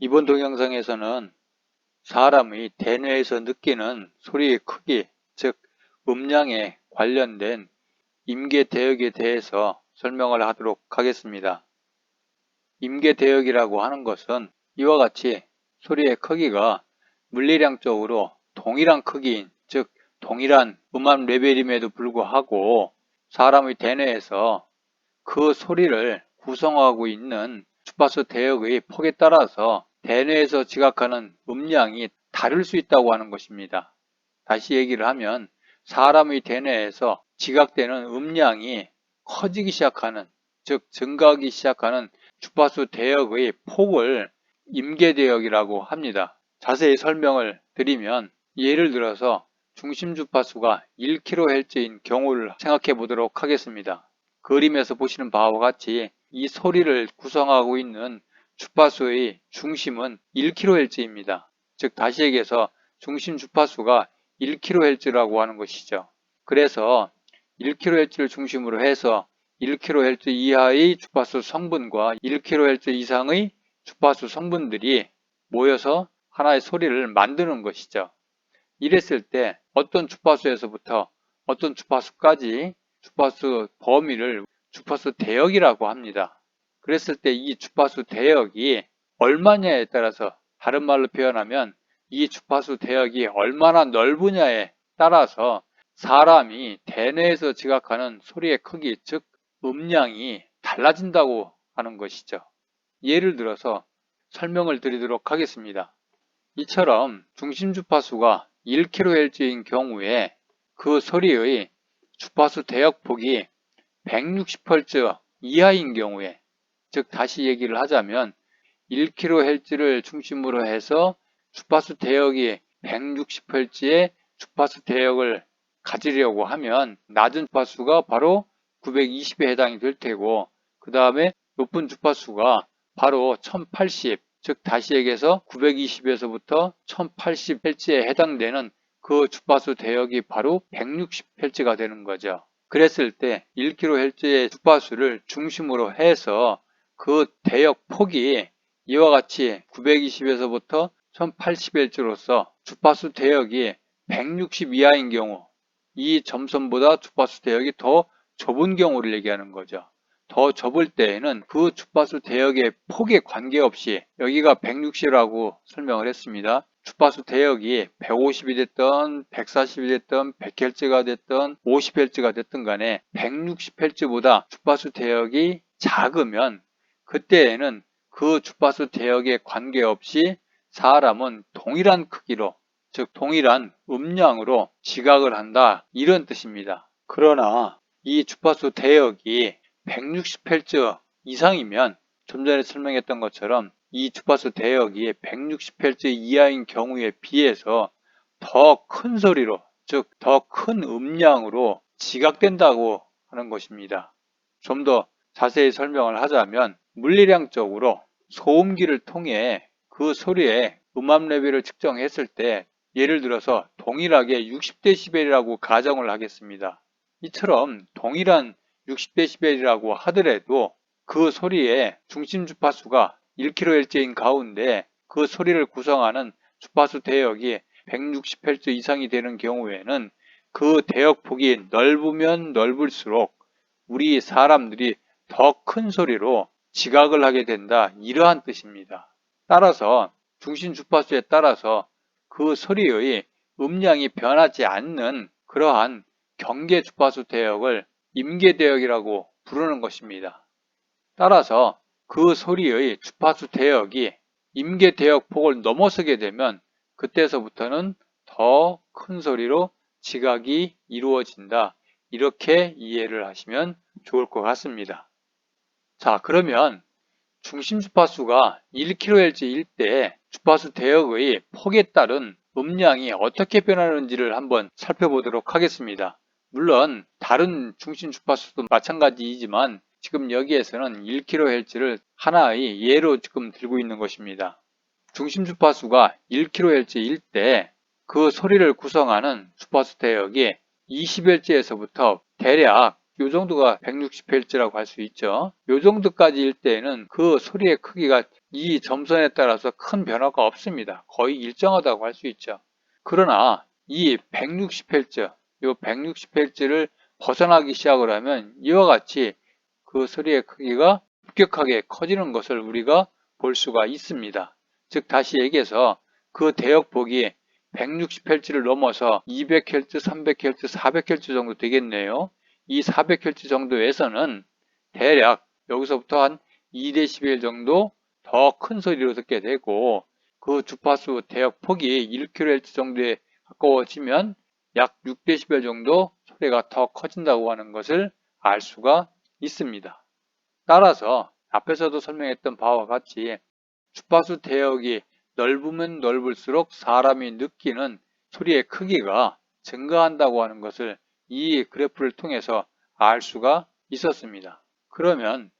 이번 동영상에서는 사람의 대뇌에서 느끼는 소리의 크기, 즉 음량에 관련된 임계대역에 대해서 설명을 하도록 하겠습니다. 임계대역이라고 하는 것은 이와 같이 소리의 크기가 물리량적으로 동일한 크기인, 즉 동일한 음압 레벨임에도 불구하고 사람의 대뇌에서 그 소리를 구성하고 있는 주파수 대역의 폭에 따라서 대뇌에서 지각하는 음량이 다를 수 있다고 하는 것입니다. 다시 얘기를 하면 사람의 대뇌에서 지각되는 음량이 커지기 시작하는, 즉 증가하기 시작하는 주파수 대역의 폭을 임계대역이라고 합니다. 자세히 설명을 드리면 예를 들어서 중심 주파수가 1kHz인 경우를 생각해 보도록 하겠습니다. 그림에서 보시는 바와 같이 이 소리를 구성하고 있는 주파수의 중심은 1kHz입니다. 즉 다시 얘기해서 중심 주파수가 1kHz라고 하는 것이죠. 그래서 1kHz를 중심으로 해서 1kHz 이하의 주파수 성분과 1kHz 이상의 주파수 성분들이 모여서 하나의 소리를 만드는 것이죠. 이랬을 때 어떤 주파수에서부터 어떤 주파수까지 주파수 범위를 주파수 대역이라고 합니다. 그랬을 때 이 주파수 대역이 얼마냐에 따라서, 다른 말로 표현하면 이 주파수 대역이 얼마나 넓으냐에 따라서 사람이 대뇌에서 지각하는 소리의 크기, 즉 음량이 달라진다고 하는 것이죠. 예를 들어서 설명을 드리도록 하겠습니다. 이처럼 중심 주파수가 1kHz인 경우에 그 소리의 주파수 대역폭이 160Hz 이하인 경우에, 즉 다시 얘기를 하자면 1kHz를 중심으로 해서 주파수 대역이 160Hz의 주파수 대역을 가지려고 하면 낮은 주파수가 바로 920에 해당이 될 테고, 그 다음에 높은 주파수가 바로 1080, 즉 다시 얘기해서 920에서부터 1080Hz에 해당되는 그 주파수 대역이 바로 160Hz가 되는 거죠. 그랬을 때 1kHz의 주파수를 중심으로 해서 그 대역 폭이 이와 같이 920에서부터 1080Hz로서 주파수 대역이 160 이하인 경우, 이 점선보다 주파수 대역이 더 좁은 경우를 얘기하는 거죠. 더 좁을 때에는 그 주파수 대역의 폭에 관계없이, 여기가 160이라고 설명을 했습니다. 주파수 대역이 150이 됐던 140이 됐던 100Hz가 됐던 50Hz가 됐든 간에 160Hz보다 주파수 대역이 작으면 그때에는 그 주파수 대역에 관계없이 사람은 동일한 크기로, 즉 동일한 음량으로 지각을 한다, 이런 뜻입니다. 그러나 이 주파수 대역이 160Hz 이상이면 좀 전에 설명했던 것처럼 이 주파수 대역이 160Hz 이하인 경우에 비해서 더 큰 소리로, 즉 더 큰 음량으로 지각된다고 하는 것입니다. 좀 더 자세히 설명을 하자면 물리량적으로 소음기를 통해 그 소리의 음압 레벨을 측정했을 때 예를 들어서 동일하게 60dB이라고 가정을 하겠습니다. 이처럼 동일한 60dB이라고 하더라도 그 소리의 중심 주파수가 1kHz인 가운데 그 소리를 구성하는 주파수 대역이 160Hz 이상이 되는 경우에는 그 대역폭이 넓으면 넓을수록 우리 사람들이 더 큰 소리로 지각을 하게 된다, 이러한 뜻입니다. 따라서 중심 주파수에 따라서 그 소리의 음량이 변하지 않는 그러한 경계 주파수 대역을 임계대역이라고 부르는 것입니다. 따라서 그 소리의 주파수 대역이 임계대역 폭을 넘어서게 되면 그때서부터는 더 큰 소리로 지각이 이루어진다, 이렇게 이해를 하시면 좋을 것 같습니다. 자, 그러면 중심 주파수가 1kHz일 때 주파수 대역의 폭에 따른 음량이 어떻게 변하는지를 한번 살펴보도록 하겠습니다. 물론 다른 중심 주파수도 마찬가지이지만 지금 여기에서는 1kHz를 하나의 예로 지금 들고 있는 것입니다. 중심 주파수가 1kHz일 때 그 소리를 구성하는 주파수 대역이 20Hz에서부터 대략 요 정도가 160Hz라고 할 수 있죠. 요 정도까지일 때에는 그 소리의 크기가 이 점선에 따라서 큰 변화가 없습니다. 거의 일정하다고 할 수 있죠. 그러나 이 160Hz, 요 160Hz를 벗어나기 시작을 하면 이와 같이 그 소리의 크기가 급격하게 커지는 것을 우리가 볼 수가 있습니다. 즉 다시 얘기해서 그 대역폭이 160Hz를 넘어서 200Hz, 300Hz, 400Hz 정도 되겠네요. 이 400Hz 정도에서는 대략 여기서부터 한 2dB 정도 더 큰 소리로 듣게 되고, 그 주파수 대역폭이 1kHz 정도에 가까워지면 약 6dB 정도 소리가 더 커진다고 하는 것을 알 수가 있습니다. 따라서 앞에서도 설명했던 바와 같이 주파수 대역이 넓으면 넓을수록 사람이 느끼는 소리의 크기가 증가한다고 하는 것을 이 그래프를 통해서 알 수가 있었습니다. 그러면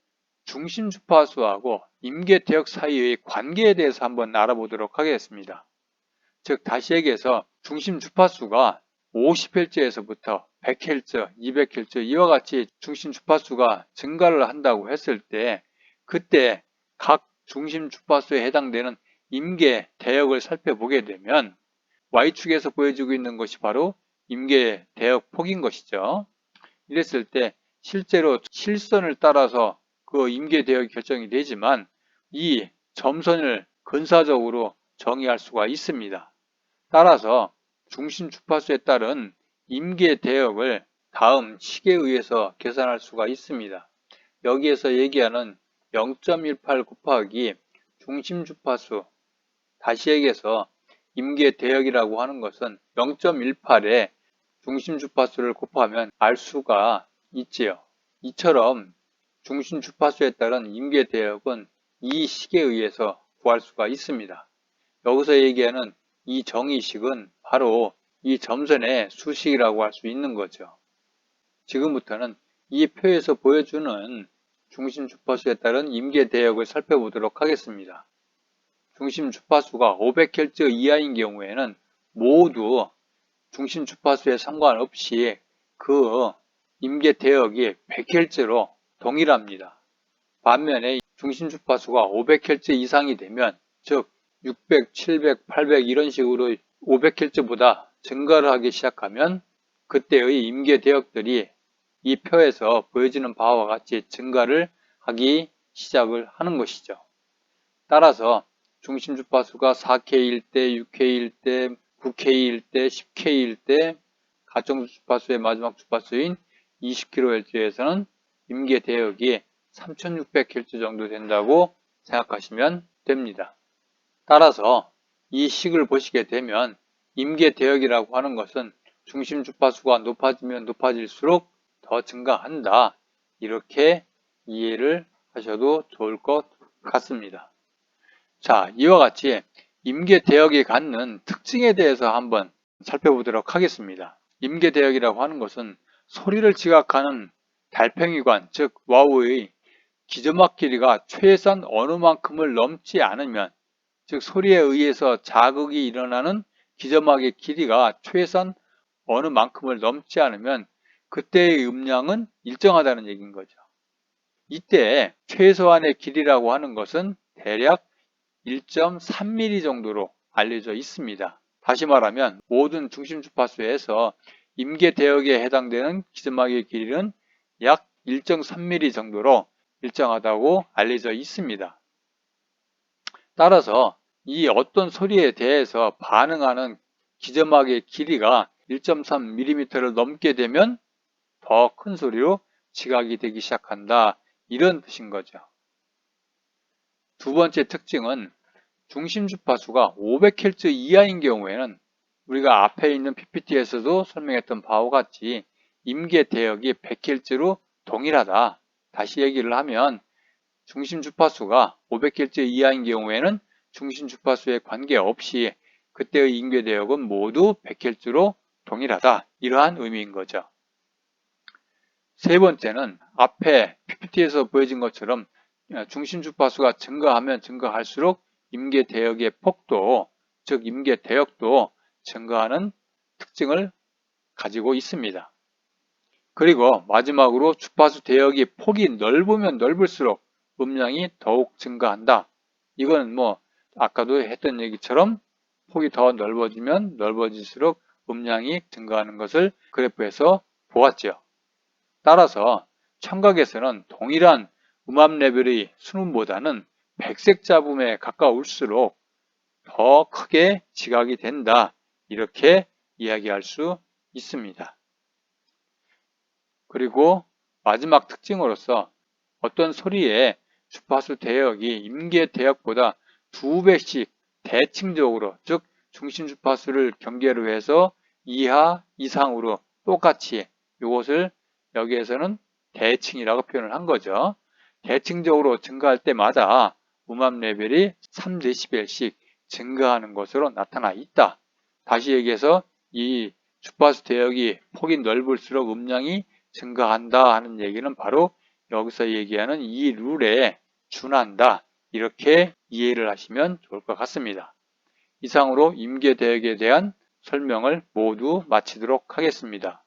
중심 주파수하고 임계 대역 사이의 관계에 대해서 한번 알아보도록 하겠습니다. 즉 다시 얘기해서 중심 주파수가 50Hz에서부터 100Hz, 200Hz 이와 같이 중심 주파수가 증가를 한다고 했을 때, 그때 각 중심 주파수에 해당되는 임계 대역을 살펴보게 되면 Y축에서 보여지고 있는 것이 바로 임계 대역 폭인 것이죠. 이랬을 때 실제로 실선을 따라서 그 임계 대역이 결정이 되지만 이 점선을 근사적으로 정의할 수가 있습니다. 따라서 중심 주파수에 따른 임계 대역을 다음 식에 의해서 계산할 수가 있습니다. 여기에서 얘기하는 0.18 곱하기 중심 주파수, 다시 얘기해서 임계 대역이라고 하는 것은 0.18에 중심 주파수를 곱하면 알 수가 있지요. 이처럼 중심 주파수에 따른 임계 대역은 이 식에 의해서 구할 수가 있습니다. 여기서 얘기하는 이 정의식은 바로 이 점선의 수식이라고 할 수 있는 거죠. 지금부터는 이 표에서 보여주는 중심 주파수에 따른 임계 대역을 살펴보도록 하겠습니다. 중심 주파수가 500Hz 이하인 경우에는 모두 중심 주파수에 상관없이 그 임계 대역이 100Hz로 동일합니다. 반면에 중심 주파수가 500Hz 이상이 되면, 즉 600, 700, 800 이런 식으로 500Hz보다 증가를 하기 시작하면 그때의 임계 대역들이 이 표에서 보여지는 바와 같이 증가를 하기 시작을 하는 것이죠. 따라서 중심 주파수가 4K일 때, 6K일 때, 9K일 때, 10K일 때 가정 주파수의 마지막 주파수인 20kHz에서는 임계 대역이 3600Hz 정도 된다고 생각하시면 됩니다. 따라서 이 식을 보시게 되면 임계 대역이라고 하는 것은 중심 주파수가 높아지면 높아질수록 더 증가한다, 이렇게 이해를 하셔도 좋을 것 같습니다. 자, 이와 같이 임계 대역이 갖는 특징에 대해서 한번 살펴보도록 하겠습니다. 임계 대역이라고 하는 것은 소리를 지각하는 달팽이관, 즉 와우의 기저막 길이가 최소한 어느 만큼을 넘지 않으면, 즉 소리에 의해서 자극이 일어나는 기저막의 길이가 최소한 어느 만큼을 넘지 않으면 그때의 음량은 일정하다는 얘기인 거죠. 이때 최소한의 길이라고 하는 것은 대략 1.3mm 정도로 알려져 있습니다. 다시 말하면 모든 중심 주파수에서 임계 대역에 해당되는 기저막의 길이는 약 1.3mm 정도로 일정하다고 알려져 있습니다. 따라서 이 어떤 소리에 대해서 반응하는 기저막의 길이가 1.3mm를 넘게 되면 더 큰 소리로 지각이 되기 시작한다, 이런 뜻인 거죠. 두 번째 특징은 중심 주파수가 500Hz 이하인 경우에는 우리가 앞에 있는 PPT에서도 설명했던 바와 같이 임계 대역이 100Hz로 동일하다. 다시 얘기를 하면 중심 주파수가 500Hz 이하인 경우에는 중심 주파수에 관계없이 그때의 임계 대역은 모두 100Hz로 동일하다, 이러한 의미인 거죠. 세 번째는 앞에 PPT에서 보여진 것처럼 중심 주파수가 증가하면 증가할수록 임계 대역의 폭도, 즉 임계 대역도 증가하는 특징을 가지고 있습니다. 그리고 마지막으로 주파수 대역이 폭이 넓으면 넓을수록 음량이 더욱 증가한다. 이건 아까도 했던 얘기처럼 폭이 더 넓어지면 넓어질수록 음량이 증가하는 것을 그래프에서 보았죠. 따라서 청각에서는 동일한 음압 레벨의 수음보다는 백색 잡음에 가까울수록 더 크게 지각이 된다. 이렇게 이야기할 수 있습니다. 그리고 마지막 특징으로서 어떤 소리의 주파수 대역이 임계 대역보다 2배씩 대칭적으로, 즉 중심 주파수를 경계로 해서 이하 이상으로 똑같이, 이것을 여기에서는 대칭이라고 표현을 한 거죠. 대칭적으로 증가할 때마다 음압 레벨이 3dB씩 증가하는 것으로 나타나 있다. 다시 얘기해서 이 주파수 대역이 폭이 넓을수록 음량이 증가한다 하는 얘기는 바로 여기서 얘기하는 이 룰에 준한다. 이렇게 이해를 하시면 좋을 것 같습니다. 이상으로 임계 대역에 대한 설명을 모두 마치도록 하겠습니다.